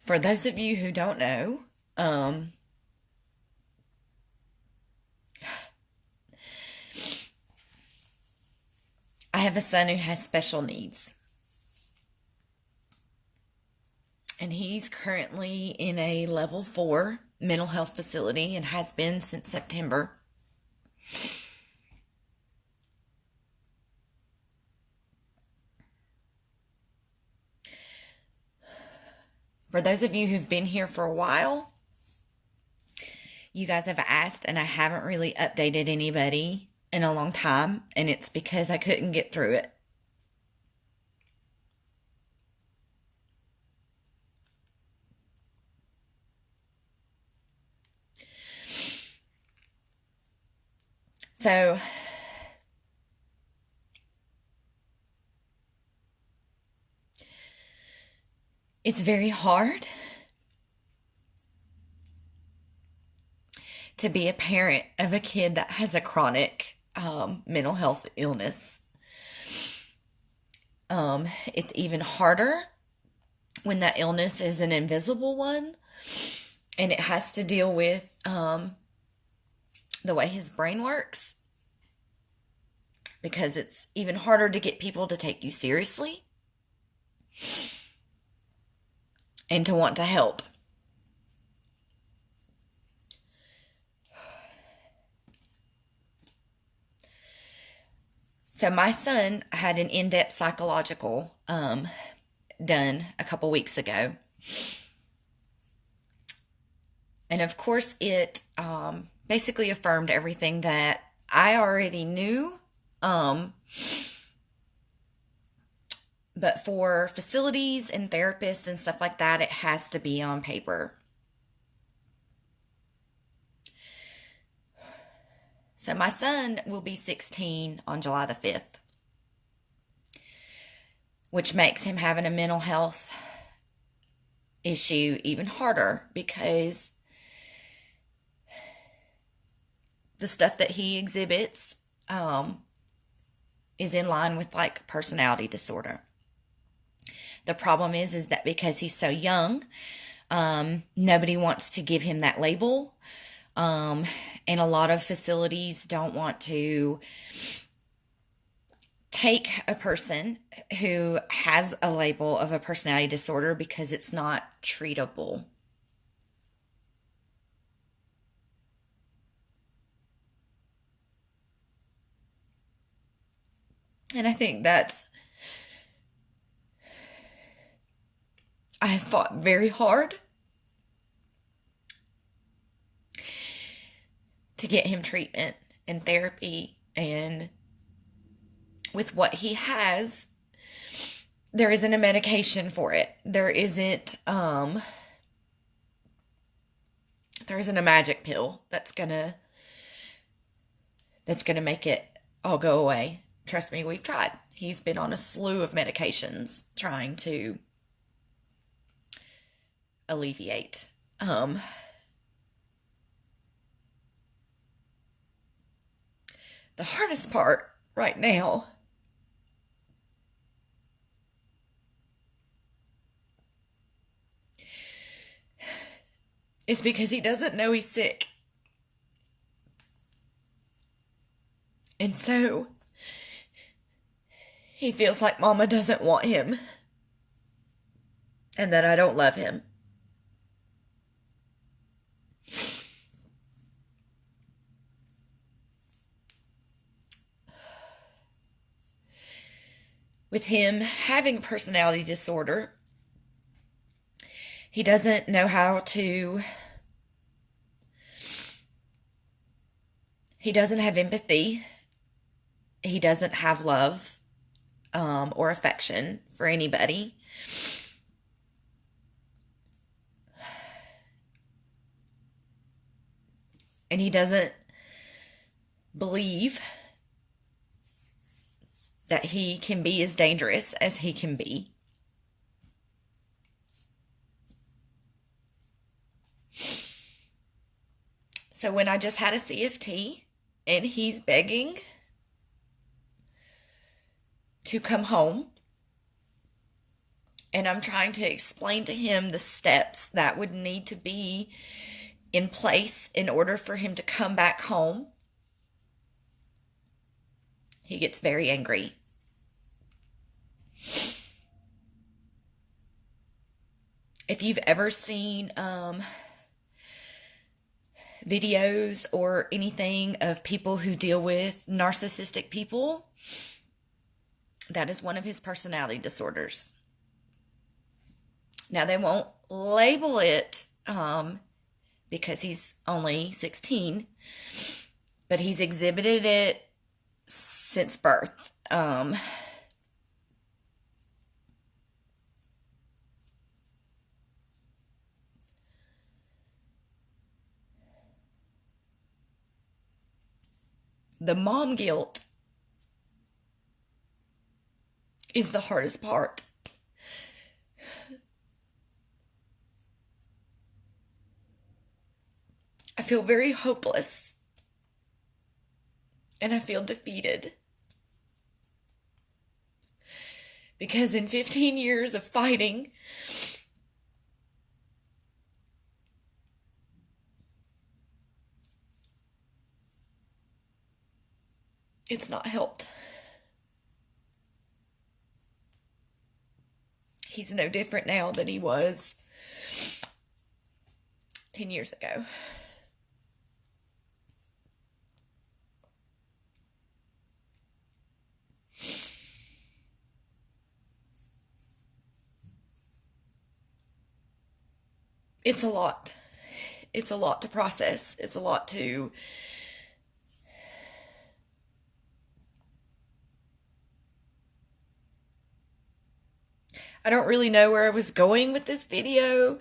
For those of you who don't know, I have a son who has special needs. And he's currently in a level 4 mental health facility and has been since September. For those of you who've been here for a while, you guys have asked, and I haven't really updated anybody in a long time, and it's because I couldn't get through it. So, it's very hard to be a parent of a kid that has a chronic mental health illness. It's even harder when that illness is an invisible one and it has to deal with the way his brain works, because it's even harder to get people to take you seriously and to want to help. So my son had an in-depth psychological done a couple weeks ago. And of course, it basically affirmed everything that I already knew. But for facilities and therapists and stuff like that, it has to be on paper. So my son will be 16 on July the 5th, which makes him having a mental health issue even harder, because the stuff that he exhibits is in line with like personality disorder. The problem is that because he's so young, nobody wants to give him that label. And a lot of facilities don't want to take a person who has a label of a personality disorder because it's not treatable. And I think I have fought very hard to get him treatment and therapy, and with what he has, there isn't a medication for it. There isn't a magic pill that's gonna make it all go away. Trust me, we've tried. He's been on a slew of medications trying to alleviate. The hardest part right now is because he doesn't know he's sick. And so he feels like Mama doesn't want him and that I don't love him. With him having personality disorder, he doesn't know how to, he doesn't have empathy. He doesn't have love or affection for anybody. And he doesn't believe that he can be as dangerous as he can be. So when I just had a CFT and he's begging to come home, And I'm trying to explain to him the steps that would need to be in place in order for him to come back home. He gets very angry. If you've ever seen videos or anything of people who deal with narcissistic people, that is one of his personality disorders. Now, they won't label it because he's only 16, but he's exhibited it since birth. The mom guilt is the hardest part. I feel very hopeless and I feel defeated because in 15 years of fighting, it's not helped. He's no different now than he was 10 years ago. It's a lot. It's a lot to process. It's a lot to I don't really know where I was going with this video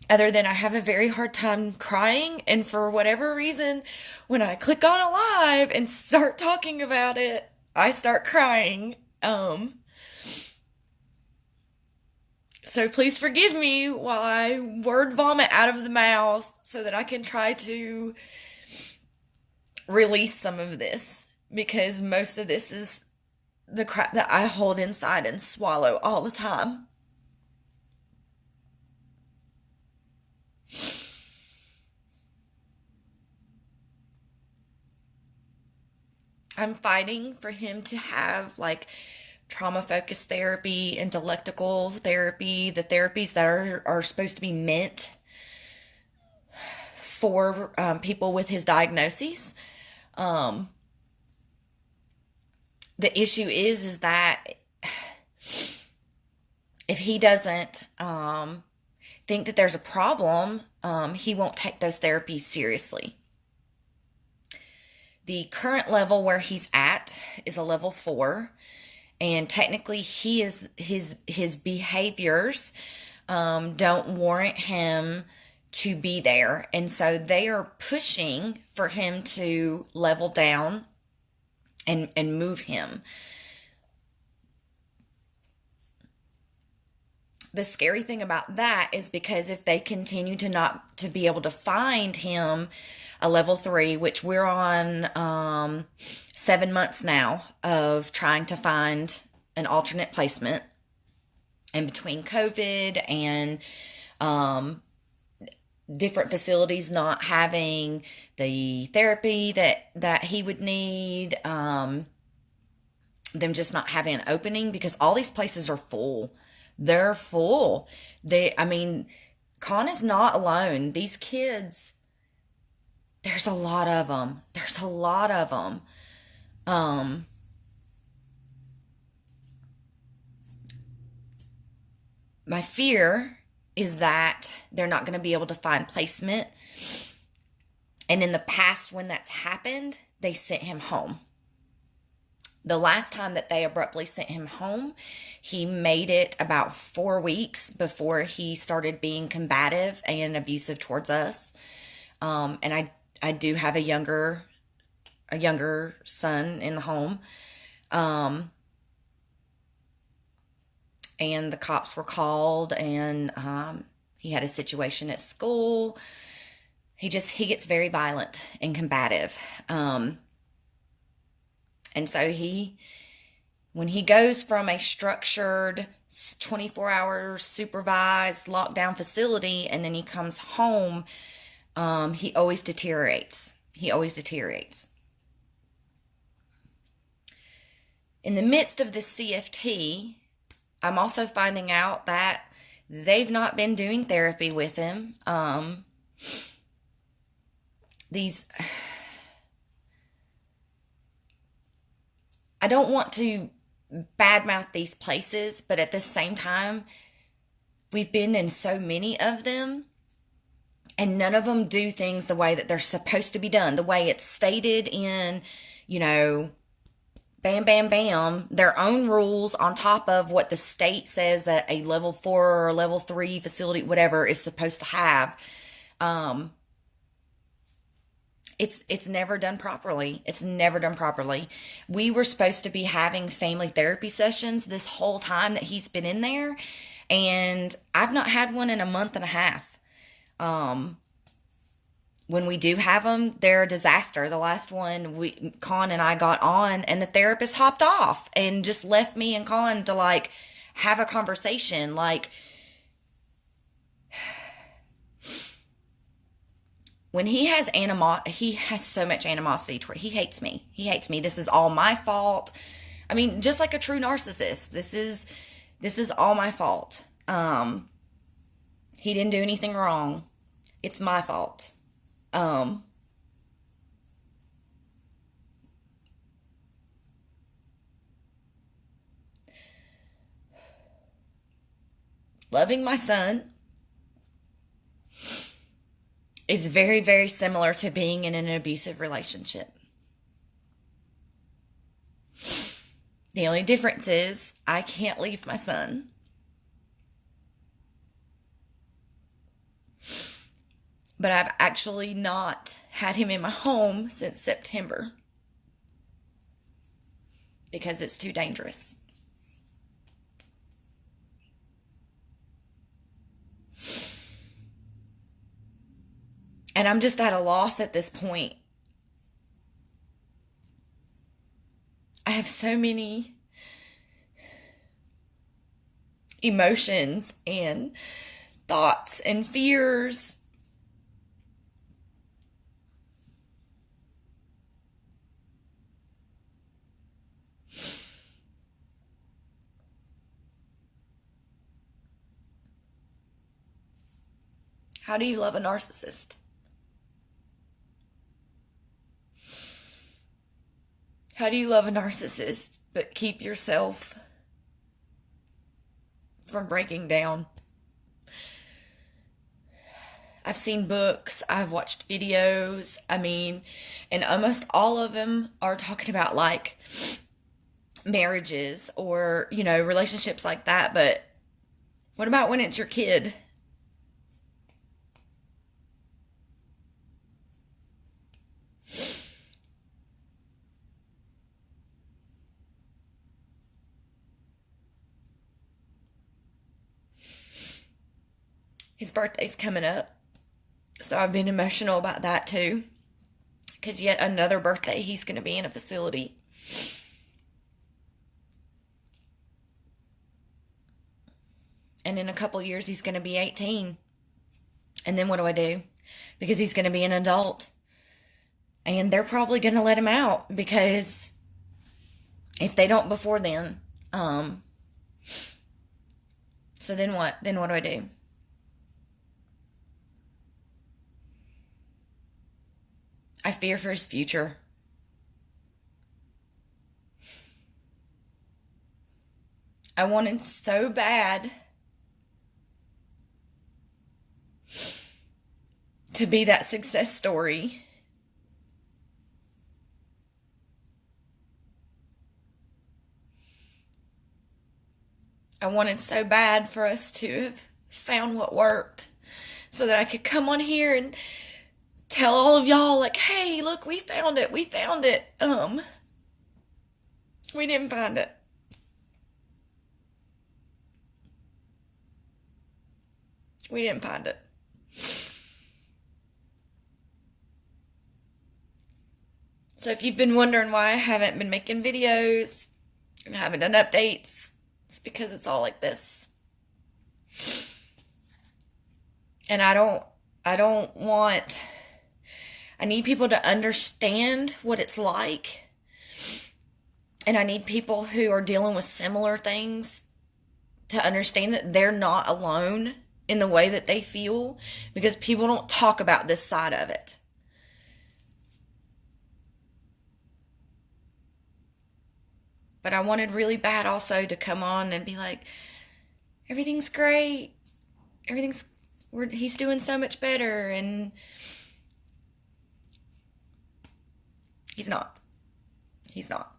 other than I have a very hard time crying, and for whatever reason, when I click on a live and start talking about it, I start crying. So please forgive me while I word vomit out of the mouth so that I can try to release some of this, because most of this is the crap that I hold inside and swallow all the time. I'm fighting for him to have like trauma focused therapy, intellectual therapy, the therapies that are supposed to be meant for people with his diagnoses. The issue is that if he doesn't think that there's a problem, he won't take those therapies seriously. The current level where he's at is a level 4, and technically his behaviors don't warrant him to be there, and so they are pushing for him to level down and move him. The scary thing about that is because if they continue to not to be able to find him a level 3, which we're on 7 months now of trying to find an alternate placement, and between COVID and different facilities not having the therapy that he would need, them just not having an opening, because all these places are full. They're full. Con is not alone. These kids, there's a lot of them. My fear is that they're not going to be able to find placement. And in the past, when that's happened, they sent him home. The last time that they abruptly sent him home, he made it about 4 weeks before he started being combative and abusive towards us. And I do have a younger son in the home. And the cops were called, and he had a situation at school. He gets very violent and combative. And so when he goes from a structured, 24-hour supervised lockdown facility, and then he comes home, he always deteriorates. He always deteriorates. In the midst of this CFT, I'm also finding out that they've not been doing therapy with him. I don't want to badmouth these places, but at the same time, we've been in so many of them, and none of them do things the way that they're supposed to be done, the way it's stated in, bam, bam, bam, their own rules on top of what the state says that a level 4 or level 3 facility, whatever, is supposed to have. It's never done properly. It's never done properly. We were supposed to be having family therapy sessions this whole time that he's been in there, and I've not had one in a month and a half. When we do have them, they're a disaster. The last one, Con and I got on, and the therapist hopped off and just left me and Con to have a conversation. When he has he has so much animosity toward. He hates me. He hates me. This is all my fault. I mean, just like a true narcissist. This is all my fault. He didn't do anything wrong. It's my fault. Loving my son is very, very similar to being in an abusive relationship. The only difference is I can't leave my son. But I've actually not had him in my home since September because it's too dangerous. And I'm just at a loss at this point. I have so many emotions and thoughts and fears. How do you love a narcissist? How do you love a narcissist but keep yourself from breaking down? I've seen books, I've watched videos, and almost all of them are talking about marriages or, relationships like that, but what about when it's your kid? His birthday's coming up, so I've been emotional about that too, because yet another birthday he's going to be in a facility. And in a couple years he's going to be 18. And then what do I do? Because he's going to be an adult. And they're probably going to let him out, because if they don't before then, so then what? Then what do I do? I fear for his future. I wanted so bad to be that success story. I wanted so bad for us to have found what worked so that I could come on here and tell all of y'all, hey, look, we found it. We found it. We didn't find it. We didn't find it. So if you've been wondering why I haven't been making videos and haven't done updates, It's because it's all like this. And I need people to understand what it's like. And I need people who are dealing with similar things to understand that they're not alone in the way that they feel, because people don't talk about this side of it. But I wanted really bad also to come on and be like, everything's great. He's doing so much better. And he's not. He's not.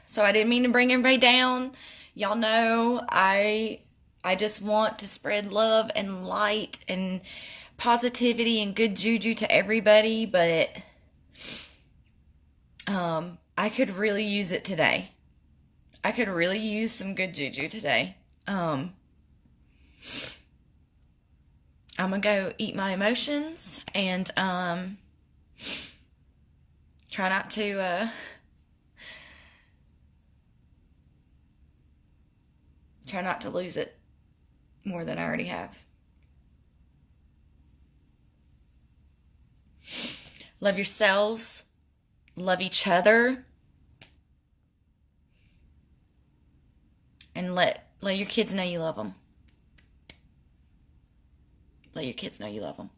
So I didn't mean to bring everybody down. Y'all know I just want to spread love and light and positivity and good juju to everybody, but I could really use it today. I could really use some good juju today. I'm gonna go eat my emotions and try not to lose it more than I already have. Love yourselves. Love each other. And let your kids know you love them. Let your kids know you love them.